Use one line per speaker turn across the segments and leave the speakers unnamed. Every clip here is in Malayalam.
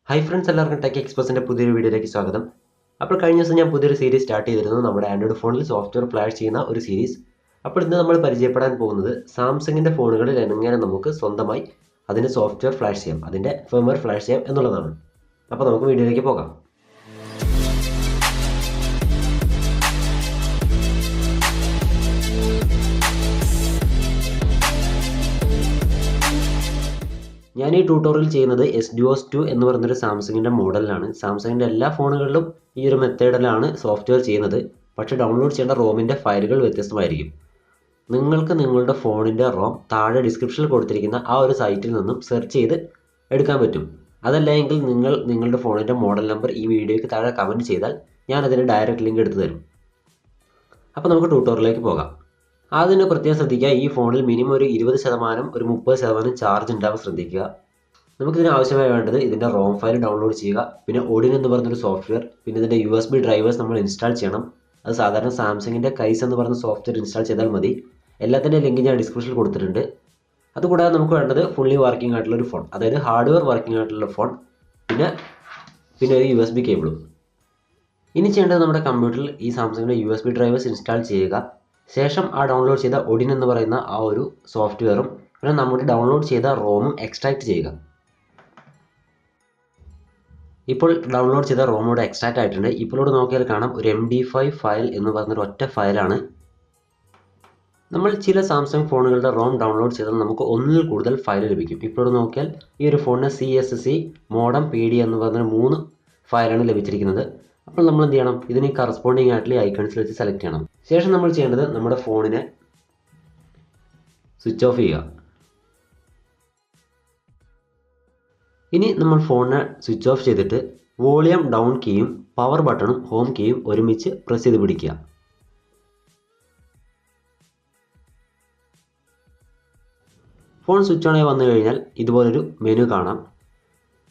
ഹൈ ഫ്രണ്ട്സ്, എല്ലാവർക്കും ടെക് എക്സ്പോസിൻ്റെ പുതിയൊരു വീഡിയോയിലേക്ക് സ്വാഗതം. അപ്പോൾ കഴിഞ്ഞ ദിവസം ഞാൻ പുതിയൊരു സീരീസ് സ്റ്റാർട്ട് ചെയ്തിരുന്നു, നമ്മുടെ ആൻഡ്രോയിഡ് ഫോണിൽ സോഫ്റ്റ്വെയർ ഫ്ലാഷ് ചെയ്യുന്ന ഒരു സീരീസ്. അപ്പോൾ ഇന്ന് നമ്മൾ പരിചയപ്പെടാൻ പോകുന്നത് സാംസങ്ങിൻ്റെ ഫോണുകളിൽ എങ്ങനെ നമുക്ക് സ്വന്തമായി അതിൻ്റെ സോഫ്റ്റ്വെയർ ഫ്ലാഷ് ചെയ്യാം, അതിൻ്റെ ഫേംവെയർ ഫ്ലാഷ് ചെയ്യാം എന്നുള്ളതാണ്. അപ്പോൾ നമുക്ക് വീഡിയോയിലേക്ക് പോകാം. ഞാൻ ഈ ട്യൂട്ടോറിയൽ ചെയ്യുന്നത് TECHXPOZ 2 എന്ന് പറയുന്നൊരു സാംസങ്ങിൻ്റെ മോഡലിലാണ്. സാംസങ്ങിൻ്റെ എല്ലാ ഫോണുകളിലും ഈ ഒരു മെത്തേഡിലാണ് സോഫ്റ്റ്വെയർ ചെയ്യുന്നത്. പക്ഷേ ഡൗൺലോഡ് ചെയ്യേണ്ട റോമിൻ്റെ ഫയലുകൾ വ്യത്യസ്തമായിരിക്കും. നിങ്ങൾക്ക് നിങ്ങളുടെ ഫോണിൻ്റെ റോം താഴെ ഡിസ്ക്രിപ്ഷനിൽ കൊടുത്തിരിക്കുന്ന ആ ഒരു സൈറ്റിൽ നിന്നും സെർച്ച് ചെയ്ത് എടുക്കാൻ പറ്റും. അതല്ല എങ്കിൽ നിങ്ങളുടെ ഫോണിൻ്റെ മോഡൽ നമ്പർ ഈ വീഡിയോയ്ക്ക് താഴെ കമൻറ്റ് ചെയ്താൽ ഞാൻ അതിന് ഡയറക്റ്റ് ലിങ്ക് എടുത്തു തരും. അപ്പോൾ നമുക്ക് ട്യൂട്ടോറിയലിലേക്ക് പോകാം. ആദ്യം പ്രത്യേകം ശ്രദ്ധിക്കുക, ഈ ഫോണിൽ മിനിമം ഒരു 20%, ഒരു 30% ചാർജ് ഉണ്ടാവാൻ ശ്രദ്ധിക്കുക. നമുക്കിതിന് ആവശ്യമായി വേണ്ടത് ഇതിൻ്റെ റോം ഫയൽ ഡൗൺലോഡ് ചെയ്യുക, പിന്നെ ഓഡിൻ എന്ന് പറഞ്ഞൊരു സോഫ്റ്റ്വെയർ, പിന്നെ ഇതിൻ്റെ USB ഡ്രൈവേഴ്സ് നമ്മൾ ഇൻസ്റ്റാൾ ചെയ്യണം. അത് സാധാരണ സാംസങ്ങിൻ്റെ കൈസ് എന്ന് പറയുന്ന സോഫ്റ്റ്വെയർ ഇൻസ്റ്റാൾ ചെയ്താൽ മതി. എല്ലാത്തിൻ്റെ ലിങ്ക് ഞാൻ ഡിസ്ക്രിപ്ഷനിൽ കൊടുത്തിട്ടുണ്ട്. അതുകൂടാതെ നമുക്ക് വേണ്ടത് ഫുള്ളി വർക്കിംഗ് ആയിട്ടുള്ളൊരു ഫോൺ, അതായത് ഹാർഡ്വെയർ വർക്കിംഗ് ആയിട്ടുള്ള ഫോൺ, പിന്നെ ഒരു USB കേബിളും. ഇനി ചെയ്യേണ്ടത് നമ്മുടെ കമ്പ്യൂട്ടറിൽ ഈ സാംസങ്ങിൻ്റെ USB ഡ്രൈവേഴ്സ് ഇൻസ്റ്റാൾ ചെയ്യുക. ശേഷം ആ ഡൗൺലോഡ് ചെയ്ത ഓഡിൻ എന്ന് പറയുന്ന ആ ഒരു സോഫ്റ്റ്വെയറും പിന്നെ നമ്മുടെ ഡൗൺലോഡ് ചെയ്ത റോമും എക്സ്ട്രാക്ട് ചെയ്യുക. ഇപ്പോൾ ഡൗൺലോഡ് ചെയ്ത റോമോട് എക്സ്ട്രാക്ട് ആയിട്ടുണ്ട്. ഇപ്പോൾ ഇവിടെ നോക്കിയാൽ കാണാം ഒരു MD5 ഫയൽ എന്ന് പറഞ്ഞൊരു ഒറ്റ ഫയലാണ്. നമ്മൾ ചില സാംസങ് ഫോണുകളുടെ റോം ഡൗൺലോഡ് ചെയ്താൽ നമുക്ക് ഒന്നിൽ കൂടുതൽ ഫയൽ ലഭിക്കും. ഇപ്പോൾ നോക്കിയാൽ ഈ ഒരു ഫോണിന് CSC, മോഡം, PD എന്ന് പറഞ്ഞ 3 ഫയലാണ് ലഭിച്ചിരിക്കുന്നത്. അപ്പോൾ നമ്മൾ എന്ത് ചെയ്യണം, ഇതിന് കറസ്പോണ്ടിങ് ആയിട്ടുള്ള ഐക്കൺസിൽ വെച്ച് സെലക്ട് ചെയ്യണം. ശേഷം നമ്മൾ ചെയ്യേണ്ടത് നമ്മുടെ ഫോണിനെ സ്വിച്ച് ഓഫ് ചെയ്യുക. ഇനി നമ്മൾ ഫോണിനെ സ്വിച്ച് ഓഫ് ചെയ്തിട്ട് വോളിയം ഡൗൺ കീയും പവർ ബട്ടണും ഹോം കീയും ഒരുമിച്ച് പ്രസ് ചെയ്ത് പിടിക്കുക. ഫോൺ സ്വിച്ച് ഓൺ ആയി വന്നു കഴിഞ്ഞാൽ ഇതുപോലൊരു മെനു കാണാം.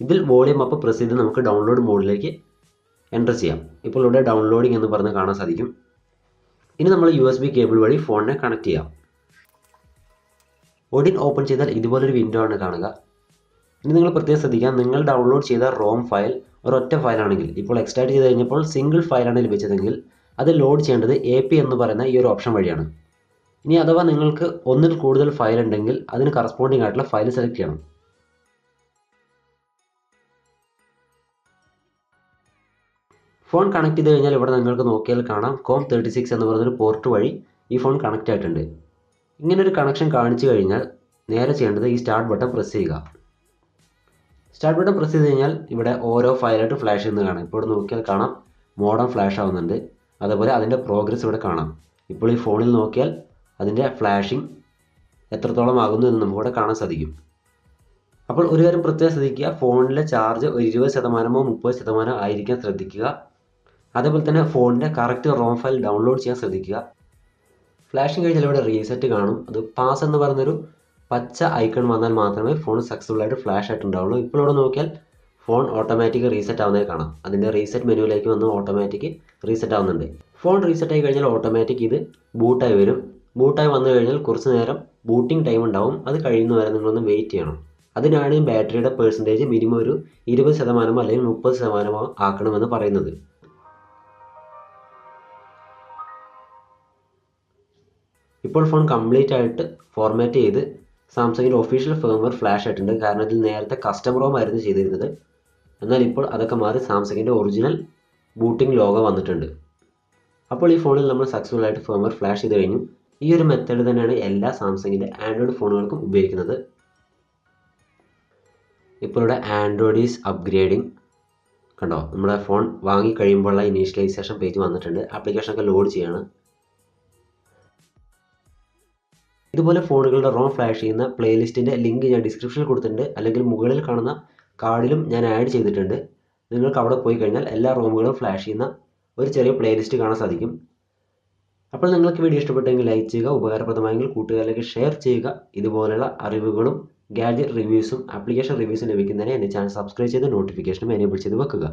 ഇതിൽ വോളിയം അപ്പ് പ്രസ് ചെയ്ത് നമുക്ക് ഡൗൺലോഡ് മോഡിലേക്ക് എൻ്റർ ചെയ്യാം. ഇപ്പോൾ ഇവിടെ ഡൗൺലോഡിംഗ് എന്ന് പറഞ്ഞ് കാണാൻ സാധിക്കും. ഇനി നമ്മൾ USB കേബിൾ വഴി ഫോണിനെ കണക്ട് ചെയ്യാം. ഓഡിൻ ഓപ്പൺ ചെയ്താൽ ഇതുപോലൊരു വിൻഡോ ആണ് കാണുക. ഇനി നിങ്ങൾ പ്രത്യേകം ശ്രദ്ധിക്കുക, നിങ്ങൾ ഡൗൺലോഡ് ചെയ്ത റോം ഫയൽ ഒരൊറ്റ ഫയലാണെങ്കിൽ, ഇപ്പോൾ എക്സ്ട്രാക്ട് ചെയ്ത് കഴിഞ്ഞപ്പോൾ സിംഗിൾ ഫയലാണ് ലഭിച്ചതെങ്കിൽ അത് ലോഡ് ചെയ്യേണ്ടത് AP എന്ന് പറയുന്ന ഈ ഒരു ഓപ്ഷൻ വഴിയാണ്. ഇനി അഥവാ നിങ്ങൾക്ക് ഒന്നിൽ കൂടുതൽ ഫയൽ ഉണ്ടെങ്കിൽ അതിന് കറസ്പോണ്ടിങ് ആയിട്ടുള്ള ഫയൽ സെലക്ട് ചെയ്യണം. ഫോൺ കണക്ട് ചെയ്ത് കഴിഞ്ഞാൽ ഇവിടെ നിങ്ങൾക്ക് നോക്കിയാൽ കാണാം COM36 എന്ന് പറയുന്നൊരു പോർട്ട് വഴി ഈ ഫോൺ കണക്റ്റ് ആയിട്ടുണ്ട്. ഇങ്ങനൊരു കണക്ഷൻ കാണിച്ചു കഴിഞ്ഞാൽ നേരെ ചെയ്യേണ്ടത് ഈ സ്റ്റാർട്ട് ബട്ടൺ പ്രസ് ചെയ്യുക. സ്റ്റാർട്ട് ബട്ടൺ പ്രസ് ചെയ്ത് കഴിഞ്ഞാൽ ഇവിടെ ഓരോ ഫയലായിട്ട് ഫ്ലാഷ് ചെയ്യുന്നത് കാണാം. ഇപ്പോൾ ഇവിടെ നോക്കിയാൽ കാണാം മോഡം ഫ്ലാഷ് ആവുന്നുണ്ട്. അതുപോലെ അതിൻ്റെ പ്രോഗ്രസ് ഇവിടെ കാണാം. ഇപ്പോൾ ഈ ഫോണിൽ നോക്കിയാൽ അതിൻ്റെ ഫ്ലാഷിംഗ് എത്രത്തോളം ആകുന്നു എന്ന് നമുക്കിവിടെ കാണാൻ സാധിക്കും. അപ്പോൾ ഒരു കാര്യം പ്രത്യേകം ശ്രദ്ധിക്കുക, ഫോണിലെ ചാർജ് ഒരു 20%, 30% ആയിരിക്കാൻ ശ്രദ്ധിക്കുക. അതേപോലെ തന്നെ ഫോണിൻ്റെ കറക്റ്റ് റോം ഫയൽ ഡൗൺലോഡ് ചെയ്യാൻ ശ്രദ്ധിക്കുക. ഫ്ലാഷിംഗ് കഴിഞ്ഞാൽ ഇവിടെ റീസെറ്റ് കാണും. അത് പാസ് എന്ന് പറയുന്നൊരു പച്ച ഐക്കൺ വന്നാൽ മാത്രമേ ഫോൺ സക്സസ്ഫുൾ ആയിട്ട് ഫ്ലാഷ് ആയിട്ടുണ്ടാവുള്ളൂ. ഇപ്പോൾ ഇവിടെ നോക്കിയാൽ ഫോൺ ഓട്ടോമാറ്റിക് റീസെറ്റ് ആവുന്നത് കാണാം. അതിൻ്റെ റീസെറ്റ് മെനുവിലേക്ക് വന്ന് ഓട്ടോമാറ്റിക് റീസെറ്റ് ആവുന്നുണ്ട്. ഫോൺ റീസെറ്റ് ആയി കഴിഞ്ഞാൽ ഓട്ടോമാറ്റിക് ഇത് ബൂട്ടായി വരും. ബൂട്ടായി വന്നു കഴിഞ്ഞാൽ കുറച്ച് നേരം ബൂട്ടിംഗ് ടൈം ഉണ്ടാവും. അത് കഴിയുന്നവരെ നിങ്ങളൊന്ന് വെയിറ്റ് ചെയ്യണം. അതിനാണ് ഈ ബാറ്ററിയുടെ പെർസെൻറ്റേജ് മിനിമം ഒരു 20% അല്ലെങ്കിൽ 30% ആക്കണമെന്ന് പറയുന്നത്. ഇപ്പോൾ ഫോൺ കംപ്ലീറ്റ് ആയിട്ട് ഫോർമാറ്റ് ചെയ്ത് സാംസങ്ങിൻ്റെ ഒഫീഷ്യൽ ഫേംവെയർ ഫ്ലാഷ് ആയിട്ടുണ്ട്. കാരണം ഇതിൽ നേരത്തെ കസ്റ്റം റോം ആയിരുന്നു ചെയ്തിരുന്നത്. എന്നാൽ ഇപ്പോൾ അതൊക്കെ മാറി സാംസങ്ങിൻ്റെ ഒറിജിനൽ ബൂട്ടിംഗ് ലോഗോ വന്നിട്ടുണ്ട്. അപ്പോൾ ഈ ഫോണിൽ നമ്മൾ സക്സസ്ഫുൾ ആയിട്ട് ഫേംവെയർ ഫ്ലാഷ് ചെയ്ത് കഴിഞ്ഞു. ഈ ഒരു മെത്തേഡ് തന്നെയാണ് എല്ലാ സാംസങ്ങിൻ്റെ ആൻഡ്രോയിഡ് ഫോണുകൾക്കും ഉപയോഗിക്കുന്നത്. ഇപ്പോൾ ഇവിടെ ആൻഡ്രോയിഡ് ഈസ് അപ്ഗ്രേഡിങ് കണ്ടോ, നമ്മുടെ ഫോൺ വാങ്ങി കഴിയുമ്പോഴുള്ള ഇനീഷ്യലൈസേഷൻ പേജ് വന്നിട്ടുണ്ട്. ആപ്ലിക്കേഷനൊക്കെ ലോഡ് ചെയ്യാണ്. ഇതുപോലെ ഫോണുകളുടെ റോം ഫ്ലാഷ് ചെയ്യുന്ന പ്ലേലിസ്റ്റിൻ്റെ ലിങ്ക് ഞാൻ ഡിസ്ക്രിപ്ഷനിൽ കൊടുത്തിട്ടുണ്ട്, അല്ലെങ്കിൽ മുകളിൽ കാണുന്ന കാർഡിലും ഞാൻ ആഡ് ചെയ്തിട്ടുണ്ട്. നിങ്ങൾക്ക് അവിടെ പോയി കഴിഞ്ഞാൽ എല്ലാ റോമുകളും ഫ്ലാഷ് ചെയ്യുന്ന ഒരു ചെറിയ പ്ലേലിസ്റ്റ് കാണാൻ സാധിക്കും. അപ്പോൾ നിങ്ങൾക്ക് വീഡിയോ ഇഷ്ടപ്പെട്ടെങ്കിൽ ലൈക്ക് ചെയ്യുക, ഉപകാരപ്രദമായെങ്കിൽ കൂട്ടുകാരിലേക്ക് ഷെയർ ചെയ്യുക. ഇതുപോലെയുള്ള അറിവുകളും ഗാഡ്ജറ്റ് റിവ്യൂസും ആപ്ലിക്കേഷൻ റിവ്യൂസും ലഭിക്കുന്നതിന് എൻ്റെ ചാനൽ സബ്സ്ക്രൈബ് ചെയ്ത് നോട്ടിഫിക്കേഷനും എനേബിൾ ചെയ്ത് വെക്കുക.